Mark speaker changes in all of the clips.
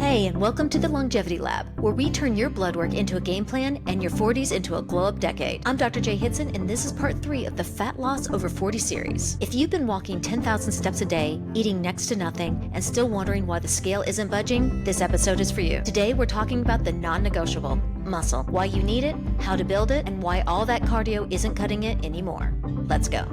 Speaker 1: Hey, and welcome to the Longevity Lab, where we turn your blood work into a game plan and your 40s into a glow-up decade. I'm Dr. Jae Hitson, and this is part 3 of the Fat Loss Over 40 series. If you've been walking 10,000 steps a day, eating next to nothing, and still wondering why the scale isn't budging, this episode is for you. Today, we're talking about the non-negotiable, muscle, why you need it, how to build it, and why all that cardio isn't cutting it anymore. Let's go.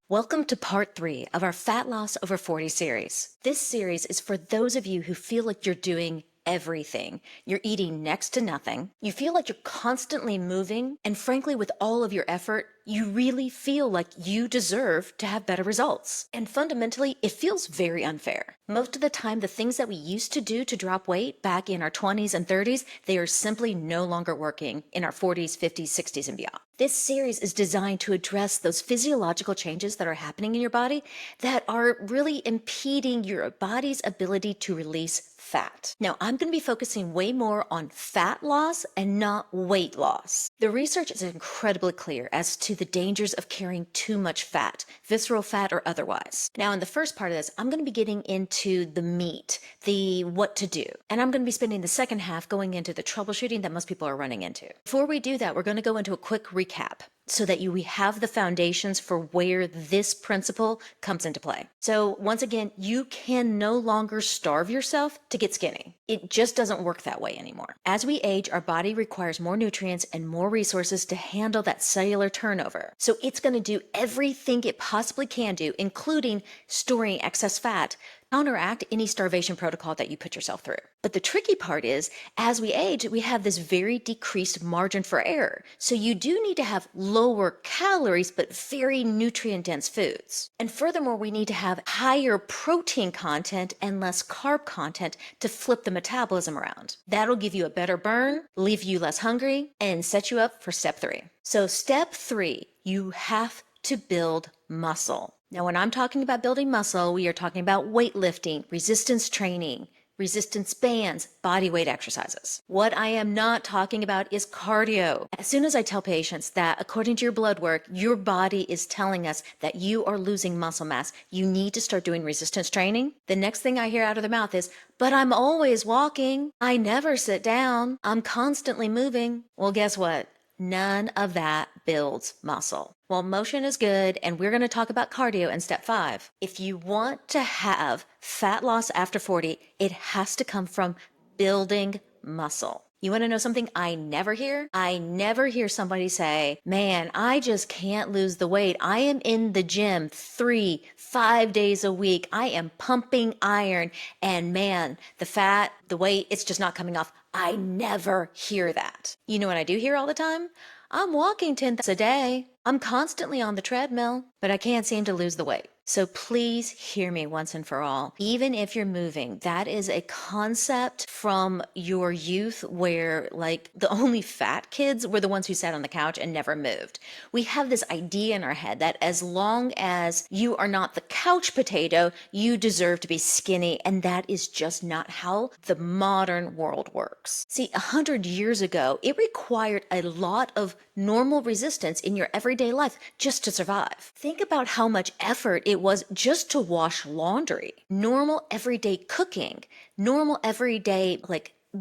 Speaker 1: Welcome to part 3 of our Fat Loss Over 40 series. This series is for those of you who feel like you're doing everything. You're eating next to nothing. You feel like you're constantly moving, and frankly, with all of your effort, you really feel like you deserve to have better results. And fundamentally, it feels very unfair. Most of the time, the things that we used to do to drop weight back in our 20s and 30s, they are simply no longer working in our 40s, 50s, 60s, and beyond. This series is designed to address those physiological changes that are happening in your body that are really impeding your body's ability to release fat. Now, I'm going to be focusing way more on fat loss and not weight loss. The research is incredibly clear as to the dangers of carrying too much fat, visceral fat or otherwise. Now, in the first part of this, I'm going to be getting into the meat, the what to do. And I'm going to be spending the second half going into the troubleshooting that most people are running into. Before we do that, we're going to go into a quick recap so that we have the foundations for where this principle comes into play. So once again, you can no longer starve yourself to get skinny. It just doesn't work that way anymore. As we age, our body requires more nutrients and more resources to handle that cellular turnover. So it's going to do everything it possibly can do, including storing excess fat, counteract any starvation protocol that you put yourself through. But the tricky part is, as we age, we have this very decreased margin for error. So you do need to have lower calories, but very nutrient-dense foods. And furthermore, we need to have higher protein content and less carb content to flip the metabolism around. That'll give you a better burn, leave you less hungry, and set you up for step 3. So step 3, you have to build muscle. Now, when I'm talking about building muscle, we are talking about weightlifting, resistance training, resistance bands, body weight exercises. What I am not talking about is cardio. As soon as I tell patients that according to your blood work, your body is telling us that you are losing muscle mass, you need to start doing resistance training, the next thing I hear out of their mouth is, but I'm always walking. I never sit down. I'm constantly moving. Well, guess what? None of that builds muscle. Well, motion is good, and we're going to talk about cardio in step 5. If you want to have fat loss after 40, it has to come from building muscle. You want to know something I never hear? I never hear somebody say, man, I just can't lose the weight. I am in the gym 3-5 days a week. I am pumping iron, and man, the fat, the weight, it's just not coming off. I never hear that. You know what I do hear all the time? I'm walking 10 a day. I'm constantly on the treadmill, but I can't seem to lose the weight. So please hear me once and for all. Even if you're moving, that is a concept from your youth where like the only fat kids were the ones who sat on the couch and never moved. We have this idea in our head that as long as you are not the couch potato, you deserve to be skinny. And that is just not how the modern world works. See, 100 years ago, it required a lot of normal resistance in your everyday life just to survive. Think about how much effort it was just to wash laundry. Normal everyday cooking, normal everyday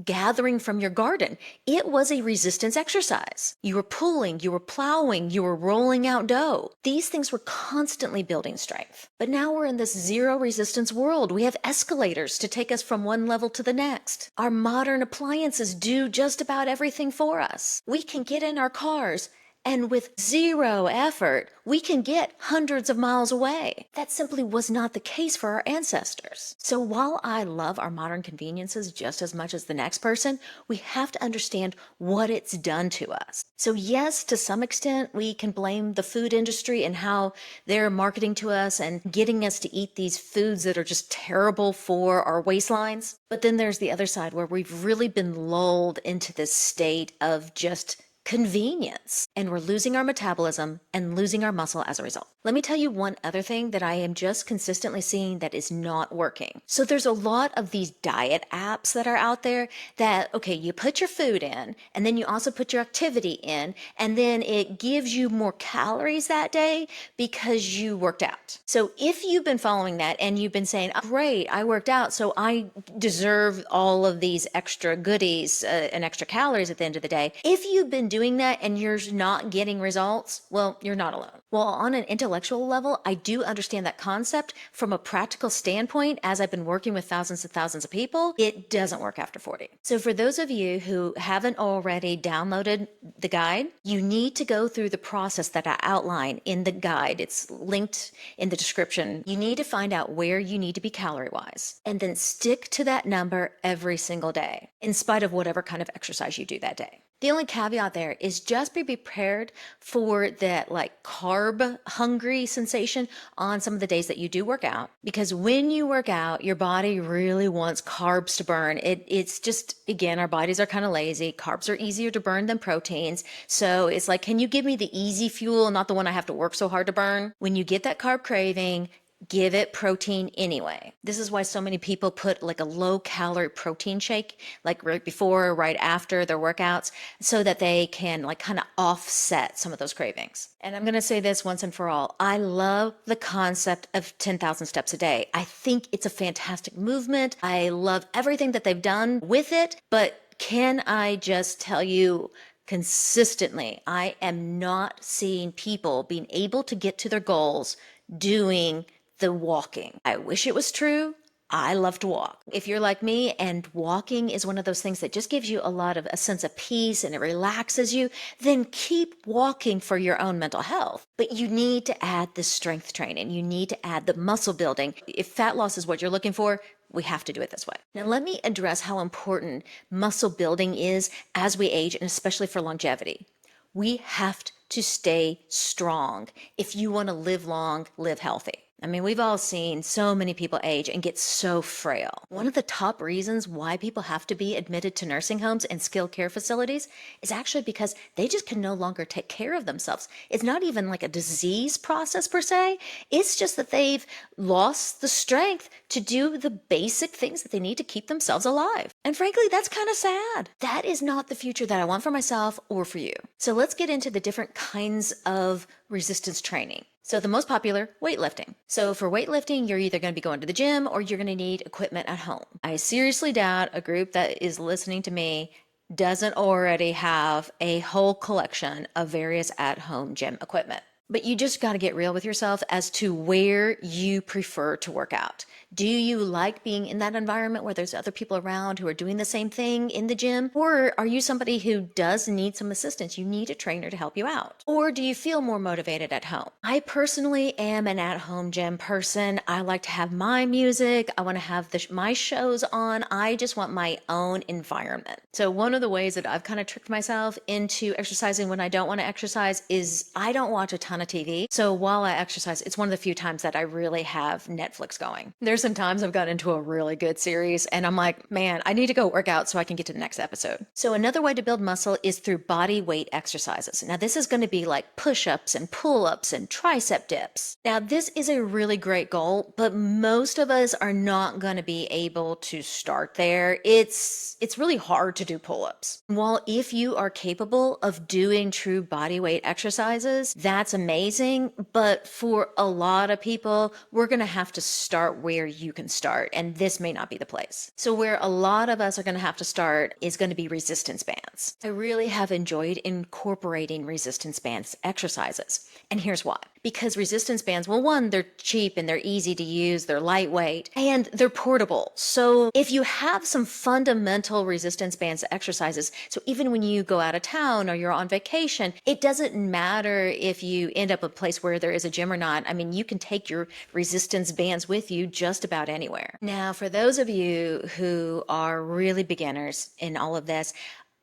Speaker 1: gathering from your garden. It was a resistance exercise. You were pulling, you were plowing, you were rolling out dough. These things were constantly building strength. But now we're in this zero resistance world. We have escalators to take us from one level to the next. Our modern appliances do just about everything for us. We can get in our cars, and with zero effort, we can get hundreds of miles away. That simply was not the case for our ancestors. So while I love our modern conveniences just as much as the next person, we have to understand what it's done to us. So yes, to some extent, we can blame the food industry and how they're marketing to us and getting us to eat these foods that are just terrible for our waistlines. But then there's the other side where we've really been lulled into this state of just convenience, and we're losing our metabolism and losing our muscle as a result. Let me tell you one other thing that I am just consistently seeing that is not working. So there's a lot of these diet apps that are out there that, okay, you put your food in and then you also put your activity in, and then it gives you more calories that day because you worked out. So if you've been following that and you've been saying, oh, great, I worked out, so I deserve all of these extra goodies and extra calories at the end of the day. If you've been doing that and you're not getting results, well, you're not alone. Well, on an intellectual level, I do understand that concept. From a practical standpoint, as I've been working with thousands and thousands of people, it doesn't work after 40. So for those of you who haven't already downloaded the guide, you need to go through the process that I outline in the guide. It's linked in the description. You need to find out where you need to be calorie-wise, and then stick to that number every single day, in spite of whatever kind of exercise you do that day. The only caveat there is just be prepared for that like carb hungry sensation on some of the days that you do work out, because when you work out, your body really wants carbs to burn. It's just, again, our bodies are kind of lazy. Carbs are easier to burn than proteins. So it's like, can you give me the easy fuel, not the one I have to work so hard to burn? When you get that carb craving, give it protein anyway. This is why so many people put like a low calorie protein shake, like right before or right after their workouts, so that they can like kind of offset some of those cravings. And I'm going to say this once and for all. I love the concept of 10,000 steps a day. I think it's a fantastic movement. I love everything that they've done with it, but can I just tell you, consistently, I am not seeing people being able to get to their goals doing the walking. I wish it was true. I love to walk. If you're like me and walking is one of those things that just gives you a sense of peace and it relaxes you, then keep walking for your own mental health. But you need to add the strength training. You need to add the muscle building. If fat loss is what you're looking for, we have to do it this way. Now, let me address how important muscle building is as we age, and especially for longevity. We have to stay strong if you want to live long, live healthy. I mean, we've all seen so many people age and get so frail. One of the top reasons why people have to be admitted to nursing homes and skilled care facilities is actually because they just can no longer take care of themselves. It's not even like a disease process per se. It's just that they've lost the strength to do the basic things that they need to keep themselves alive. And frankly, that's kind of sad. That is not the future that I want for myself or for you. So let's get into the different kinds of resistance training. So the most popular, weightlifting. So for weightlifting, you're either going to be going to the gym or you're going to need equipment at home. I seriously doubt a group that is listening to me doesn't already have a whole collection of various at-home gym equipment. But you just got to get real with yourself as to where you prefer to work out. Do you like being in that environment where there's other people around who are doing the same thing in the gym? Or are you somebody who does need some assistance? You need a trainer to help you out. Or do you feel more motivated at home? I personally am an at-home gym person. I like to have my music. I want to have my shows on. I just want my own environment. So one of the ways that I've kind of tricked myself into exercising when I don't want to exercise is I don't watch a ton of TV. So while I exercise, it's one of the few times that I really have Netflix going. There's some times I've gotten into a really good series and I'm like, man, I need to go work out so I can get to the next episode. So another way to build muscle is through body weight exercises. Now this is going to be like push-ups and pull-ups and tricep dips. Now this is a really great goal, but most of us are not going to be able to start there. It's really hard to do pull-ups. While if you are capable of doing true body weight exercises, that's amazing. But for a lot of people, we're going to have to start where you can start, and this may not be the place. So where a lot of us are going to have to start is going to be resistance bands. I really have enjoyed incorporating resistance bands exercises, and here's why. Because resistance bands, well, one, they're cheap and they're easy to use, they're lightweight, and they're portable. So if you have some fundamental resistance bands exercises, so even when you go out of town or you're on vacation, it doesn't matter if you end up a place where there is a gym or not. I mean, you can take your resistance bands with you just about anywhere. Now, for those of you who are really beginners in all of this,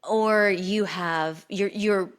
Speaker 1: or you're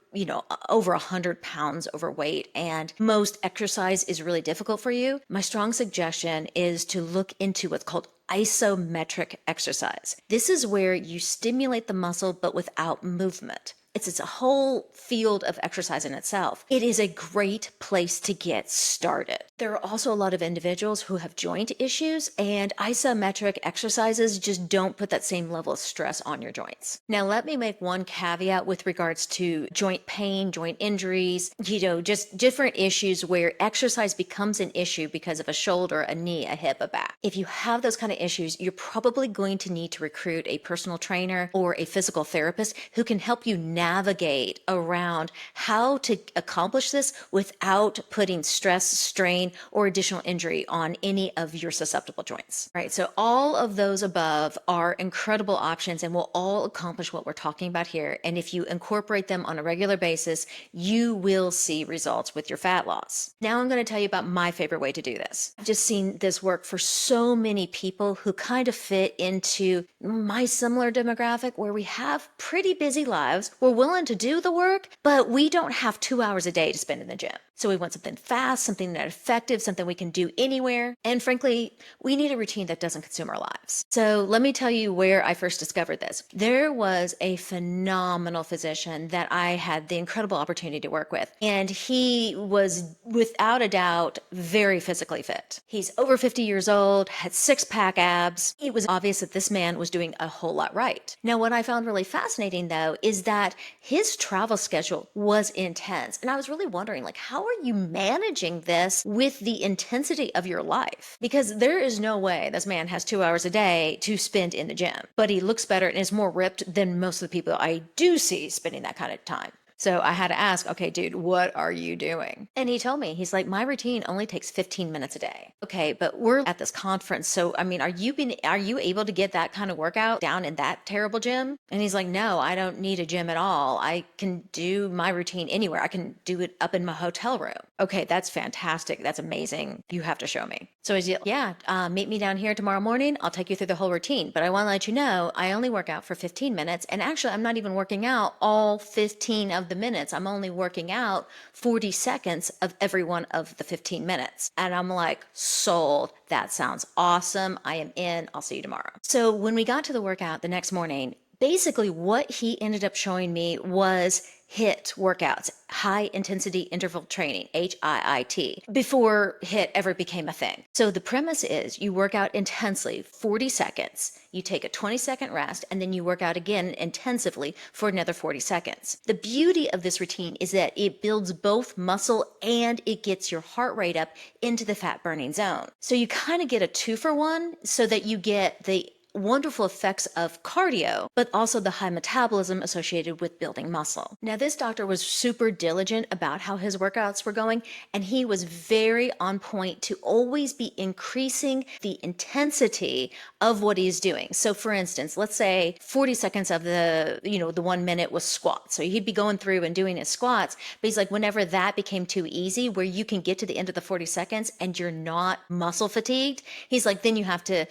Speaker 1: over 100 pounds overweight and most exercise is really difficult for you, my strong suggestion is to look into what's called isometric exercise. This is where you stimulate the muscle but without movement. It's a whole field of exercise in itself. It is a great place to get started. There are also a lot of individuals who have joint issues, and isometric exercises just don't put that same level of stress on your joints. Now, let me make one caveat with regards to joint pain, joint injuries, just different issues where exercise becomes an issue because of a shoulder, a knee, a hip, a back. If you have those kind of issues, you're probably going to need to recruit a personal trainer or a physical therapist who can help you navigate around how to accomplish this without putting stress, strain, or additional injury on any of your susceptible joints. Right? So all of those above are incredible options and will all accomplish what we're talking about here. And if you incorporate them on a regular basis, you will see results with your fat loss. Now I'm going to tell you about my favorite way to do this. I've just seen this work for so many people who kind of fit into my similar demographic where we have pretty busy lives. We're willing to do the work, but we don't have 2 hours a day to spend in the gym. So we want something fast, something that's effective, something we can do anywhere. And frankly, we need a routine that doesn't consume our lives. So let me tell you where I first discovered this. There was a phenomenal physician that I had the incredible opportunity to work with. And he was, without a doubt, very physically fit. He's over 50 years old, had six-pack abs. It was obvious that this man was doing a whole lot right. Now, what I found really fascinating, though, is that his travel schedule was intense. And I was really wondering, how are you managing this with the intensity of your life? Because there is no way this man has 2 hours a day to spend in the gym, but he looks better and is more ripped than most of the people I do see spending that kind of time. So I had to ask, okay, dude, what are you doing? And he told me, he's like, my routine only takes 15 minutes a day. Okay, but we're at this conference. So, are you able to get that kind of workout down in that terrible gym? And he's like, no, I don't need a gym at all. I can do my routine anywhere. I can do it up in my hotel room. Okay, that's fantastic. That's amazing. You have to show me. So he's like, yeah, meet me down here tomorrow morning. I'll take you through the whole routine. But I want to let you know, I only work out for 15 minutes. And actually, I'm not even working out all 15 of the minutes. I'm only working out 40 seconds of every one of the 15 minutes. And I'm like, sold. That sounds awesome. I am in. I'll see you tomorrow. So when we got to the workout the next morning, basically what he ended up showing me was HIIT workouts, high intensity interval training, HIIT, before HIIT ever became a thing. So the premise is you work out intensely 40 seconds, you take a 20-second rest, and then you work out again intensively for another 40 seconds. The beauty of this routine is that it builds both muscle and it gets your heart rate up into the fat burning zone. So you kind of get a 2-for-1 so that you get the wonderful effects of cardio, but also the high metabolism associated with building muscle. Now, this doctor was super diligent about how his workouts were going, and he was very on point to always be increasing the intensity of what he's doing. So for instance, let's say 40 seconds of the 1 minute was squats. So he'd be going through and doing his squats, but he's like, whenever that became too easy, where you can get to the end of the 40 seconds and you're not muscle fatigued, he's like, then you have to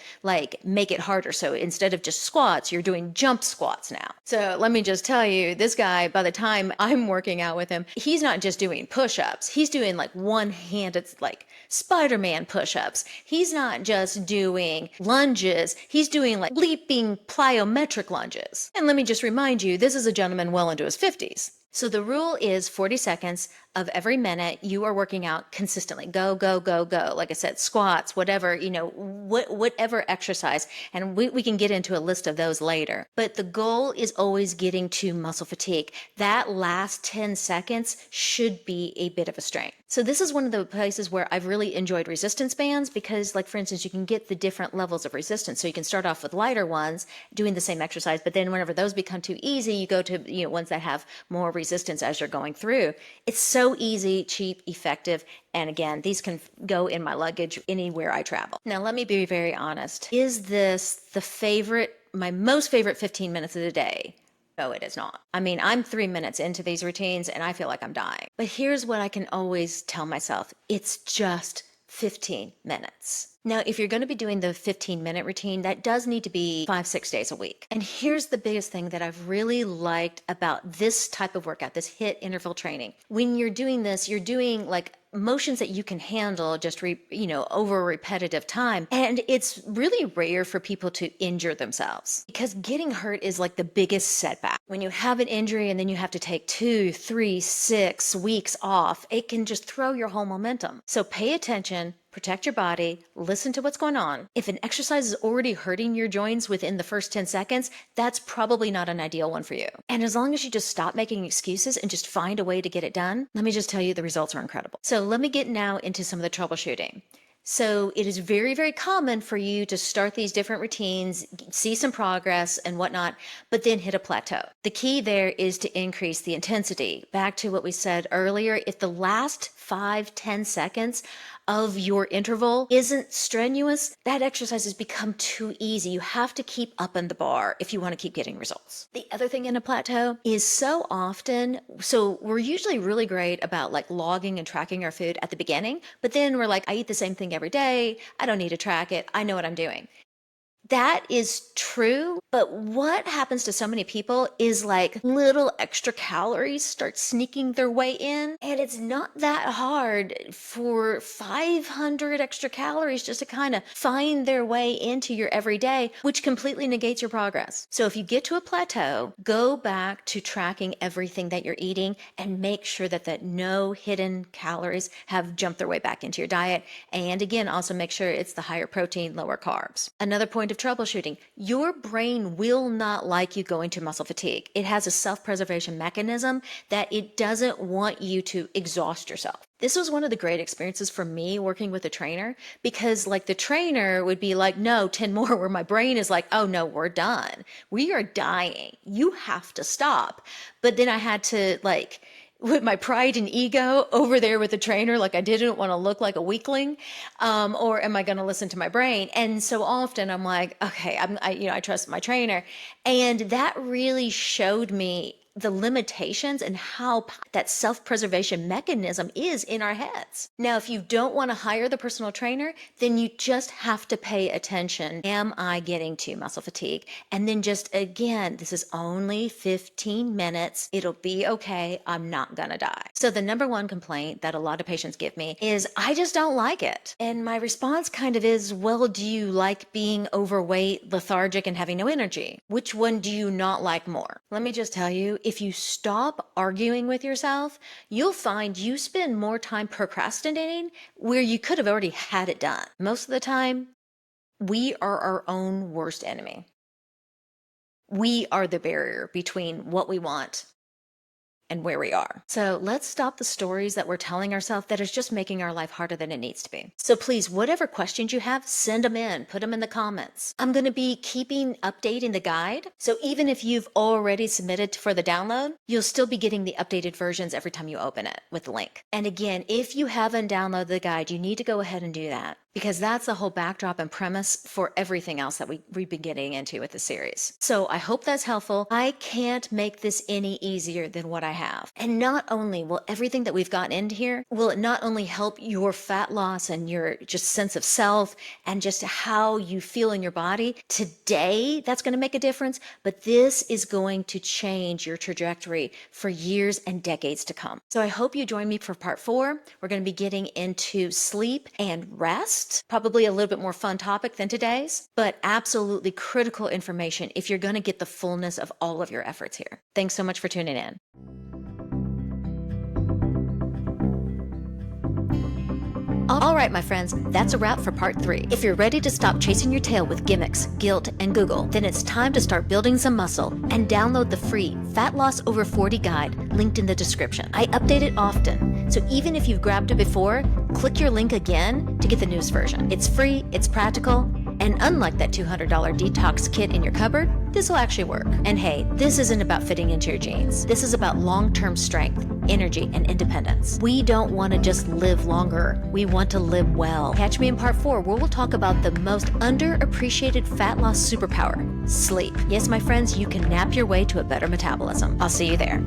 Speaker 1: make it harder. So instead of just squats, you're doing jump squats now. So let me just tell you, this guy, by the time I'm working out with him, he's not just doing push-ups. He's doing one-handed, Spider-Man push-ups. He's not just doing lunges. He's doing leaping plyometric lunges. And let me just remind you, this is a gentleman well into his 50s. So the rule is 40 seconds of every minute you are working out consistently. Go, go, go, go. Like I said, squats, whatever, whatever exercise. And we can get into a list of those later. But the goal is always getting to muscle fatigue. That last 10 seconds should be a bit of a strain. So this is one of the places where I've really enjoyed resistance bands because, for instance, you can get the different levels of resistance. So you can start off with lighter ones doing the same exercise, but then whenever those become too easy, you go to ones that have more resistance as you're going through. It's so easy, cheap, effective, and again, these can go in my luggage anywhere I travel. Now, let me be very honest. Is this my most favorite 15 minutes of the day? No, it is not. I mean, I'm 3 minutes into these routines and I feel like I'm dying. But here's what I can always tell myself. It's just 15 minutes. Now, if you're going to be doing the 15-minute routine, that does need to be 5-6 days a week. And here's the biggest thing that I've really liked about this type of workout, this HIIT interval training. When you're doing this, you're doing like motions that you can handle just over a repetitive time. And it's really rare for people to injure themselves, because getting hurt is like the biggest setback. When you have an injury and then you have to take 2, 3, 6 weeks off, it can just throw your whole momentum. So pay attention. Protect your body, listen to what's going on. If an exercise is already hurting your joints within the first 10 seconds, that's probably not an ideal one for you. And as long as you just stop making excuses and just find a way to get it done, let me just tell you, the results are incredible. So let me get now into some of the troubleshooting. So it is very, very common for you to start these different routines, see some progress and whatnot, but then hit a plateau. The key there is to increase the intensity. Back to what we said earlier, if the last 5-10 seconds of your interval isn't strenuous, that exercise has become too easy. You have to keep upping the bar if you want to keep getting results. The other thing in a plateau is so we're usually really great about like logging and tracking our food at the beginning, but then we're like, I eat the same thing every day. I don't need to track it. I know what I'm doing. That is true, but what happens to so many people is like little extra calories start sneaking their way in, and it's not that hard for 500 extra calories just to kind of find their way into your everyday, which completely negates your progress. So if you get to a plateau, go back to tracking everything that you're eating and make sure that no hidden calories have jumped their way back into your diet. And again, also make sure it's the higher protein, lower carbs. Another point of troubleshooting, your brain will not like you going to muscle fatigue. It has a self-preservation mechanism that it doesn't want you to exhaust yourself. This was one of the great experiences for me working with a trainer, because like the trainer would be like, no, 10 more, where my brain is like, oh no, we're done. We are dying. You have to stop. But then I had to with my pride and ego over there with the trainer, like I didn't want to look like a weakling, or am I going to listen to my brain? And so often I'm like, okay, I trust my trainer. And that really showed me the limitations and how that self-preservation mechanism is in our heads. Now, if you don't want to hire the personal trainer, then you just have to pay attention. Am I getting to muscle fatigue? And then just again, this is only 15 minutes. It'll be okay. I'm not gonna die. So the number one complaint that a lot of patients give me is, I just don't like it. And my response kind of is, well, do you like being overweight, lethargic, and having no energy? Which one do you not like more? Let me just tell you, if you stop arguing with yourself, you'll find you spend more time procrastinating where you could have already had it done. Most of the time, we are our own worst enemy. We are the barrier between what we want and where we are. So let's stop the stories that we're telling ourselves that is just making our life harder than it needs to be. So please, whatever questions you have, send them in, put them in the comments. I'm going to be updating the guide. So even if you've already submitted for the download, you'll still be getting the updated versions every time you open it with the link. And again, if you haven't downloaded the guide, you need to go ahead and do that, because that's the whole backdrop and premise for everything else that we've been getting into with the series. So I hope that's helpful. I can't make this any easier than what I have. And not only will everything that we've gotten into here, will it not only help your fat loss and your just sense of self and just how you feel in your body today, that's going to make a difference, but this is going to change your trajectory for years and decades to come. So I hope you join me for part 4. We're going to be getting into sleep and rest, probably a little bit more fun topic than today's, but absolutely critical information if you're going to get the fullness of all of your efforts here. Thanks so much for tuning in. All right, my friends, that's a wrap for part 3. If you're ready to stop chasing your tail with gimmicks, guilt, and Google, then it's time to start building some muscle and download the free Fat Loss Over 40 guide linked in the description. I update it often, so even if you've grabbed it before, click your link again to get the newest version. It's free, it's practical, and unlike that $200 detox kit in your cupboard, this will actually work. And hey, this isn't about fitting into your jeans. This is about long-term strength, energy, and independence. We don't want to just live longer. We want to live well. Catch me in part 4, where we'll talk about the most underappreciated fat loss superpower, sleep. Yes, my friends, you can nap your way to a better metabolism. I'll see you there.